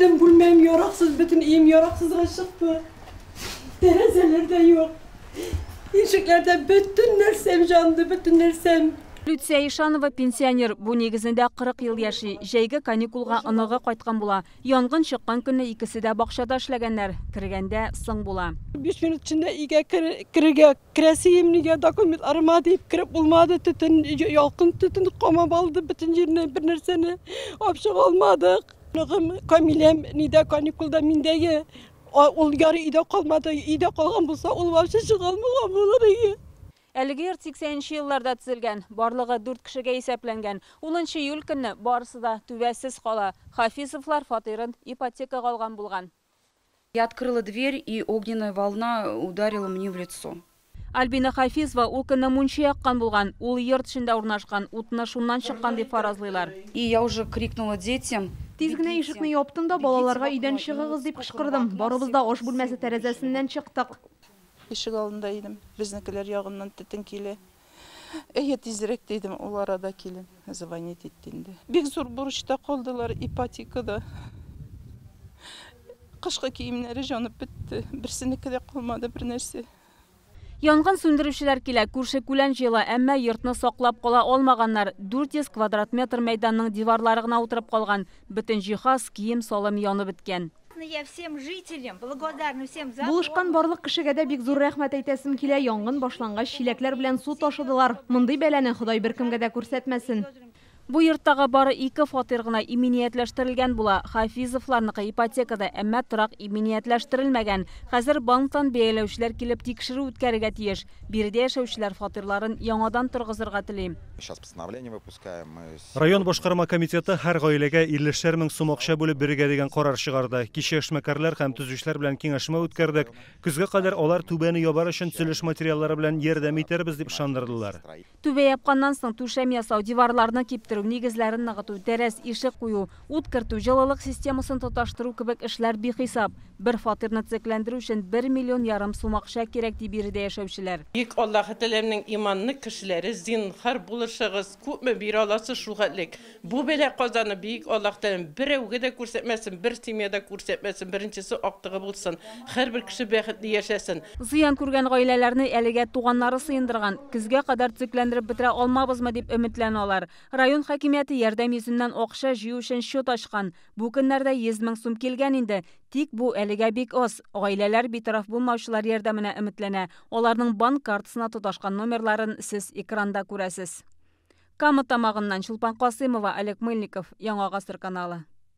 Bütün bulmem yoraksız, bütün iyim yoraksızga çıktı. Terezelerde yok. İnşiklerde bütün nersem jandı, bütün nersem. Lütse Ишанова пенсионер, bu негізінде 40 yıl яши, жәйгі каникулға ынығы қайтқан була. Янгын шыққан күні ikisi de бақшада эшләгәннәр, кіргәндә сың була. 5 minut içinde iyice kiresiyim niye dokumentlarıma deyip kirip bulmadı, tütün, yalkın tütün koma baldı, bütün yerine bir nerseni apşık olmadık. Kamilem nide kanikulda mindeye, ol yarı ide kalmadı, ide kalgan bulsa ol vapşı çıkalmıgan bulur iyi. Әлігі 80-ші yıllarda тізілген, барлығы 4 кішіге есепленген. 10 июль күні барысы да түбәсіз қала. Хафизовлар фатирын ипотекаға алған болған. Я открыла дверь, и огненная волна ударила мне в лицо. Альбина Хафизова ол күні мұнши яққан болған. Ол йорт ішінде орнашқан, утына шуннан шыққан деп фаразлайлар. И я уже крикнула детям. Тизгіне ишікні яптым да балаларға үйден шығығыз деп қышқырдым. Барыбыз да ош бүлмәсі тәрәзәсінен шықтық. Ишек алдында идем, безнекелер ягыннан тетен килә. Әйе тизрәк дидем, ул арада килен звонить итте инде. Бик зур бурычта калдылар, ипотекада. Кышкы киемнәре җанып бетте, берсенеке дә калмады бер нәрсә. Янгын сүндірушілер келе, күрше күлән жела, әммә йортны саклап кала алмаганнар. 400 квадрат метр мәйданның диварларына утырып калган. Бүтін җиһаз, кием, салым янып беткән. Я всем жителям благодарна, всем за... Булышкан барлык кешегә дә бик зур рәхмәт әйтәсем килә. Янгын башлангач чиләкләр белән су ташыдылар. Мондый бәләне Ходай беркемгә дә күрсәтмәсен. Бу йорттагы бары 2 фатир гына иминиятләштерелгән була. Хафизовларныкы ипотекада, әммә торак иминиятләштерелмәгән. Хәзер банктан бәяләүчеләр килеп тикшерү үткәрергә тиеш. Биредә яшәүчеләр фатирларын яңадан торгызырга телим. Район башкарма комитеты һәр гаиләгә 50 мең сум акча бүлеп бирергә дигән карар чыгарды. Кичә эшмәкәрләр һәм төзүчеләр белән киңәшмә үткәрдек. Көзгә кадәр алар түбәне ябар өчен төзелеш материаллары белән ярдәм итәрбез дип ышандырдылар. Түбә япканнан соң түшәм ясау, диварларны киптерү, нигезләрен ныгыту, тәрәс ишек кую, ут кертү, җылылык системасын тоташтыру кебек эшләр бихисап. Бер фатирны төзекләндерү өчен 1,5 миллион сум акча кирәк дип биредә яшәүчеләр. Бик Аллаһы Тәгаләнең иманлы кешеләре зинһар булышыгыз, күпме бирә аласы шугатлык. Бу белә казаны бик Аллаһ Тәгалә берәүгә дә күрсәтмәсен, бер семьяда күрсәтмәсен, беренчесе актыгы булсын. Һәрбер кеше бәхетле яшәсен. Зыян күргән гаиләләрне әлегә туганнары сыендырган. Көзгә кадәр төзекләндереп бетерә алмабызмы дип өметләнәләр. Район хакимияте ярдәм йөзеннән акча җыю өчен счет ачкан. Бу көннәрдә 100 мең сум килгән инде. Тик бу әлегә бик аз. Гаиләләр битараф булмаучылар ярдәменә өметләнә. Аларның банк картасына тоташкан номерларын сез экранда күрәсез. Кама тамагыннан Чулпан Касыймова, Олег Мыльников, Яңа Гасыр каналы.